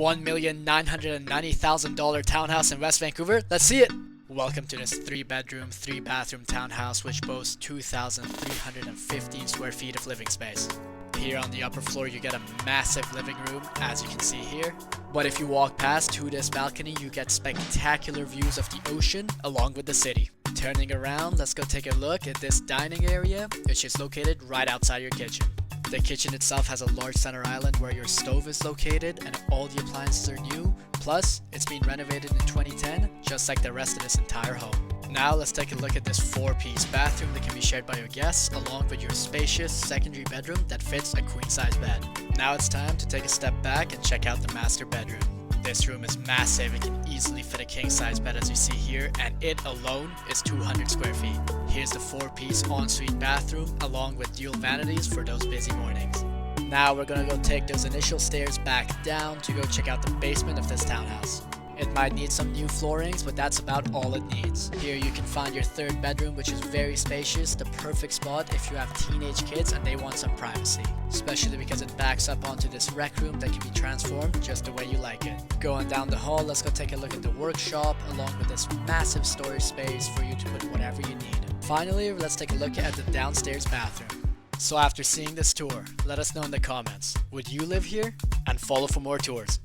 $1,990,000 townhouse in West Vancouver? Let's see it! Welcome to this 3-bedroom, 3-bathroom townhouse which boasts 2,315 square feet of living space. Here on the upper floor you get a massive living room, as you can see here. But if you walk past to this balcony you get spectacular views of the ocean along with the city. Turning around, let's go take a look at this dining area, which is located right outside your kitchen. The kitchen itself has a large center island where your stove is located and all the appliances are new, plus it's been renovated in 2010 just like the rest of this entire home. Now let's take a look at this 4-piece bathroom that can be shared by your guests along with your spacious secondary bedroom that fits a queen-size bed. Now it's time to take a step back and check out the master bedroom. This room is massive, it can easily fit a king-size bed as you see here, and it alone is 200 square feet. Here's the 4-piece ensuite bathroom along with dual vanities for those busy mornings. Now we're gonna go take those initial stairs back down to go check out the basement of this townhouse. It might need some new floorings, but that's about all it needs. Here you can find your 3rd bedroom, which is very spacious, the perfect spot if you have teenage kids and they want some privacy. Especially because it backs up onto this rec room that can be transformed just the way you like it. Going down the hall, let's go take a look at the workshop along with this massive storage space for you to put whatever you need. Finally, let's take a look at the downstairs bathroom. So after seeing this tour, let us know in the comments, would you live here? And follow for more tours.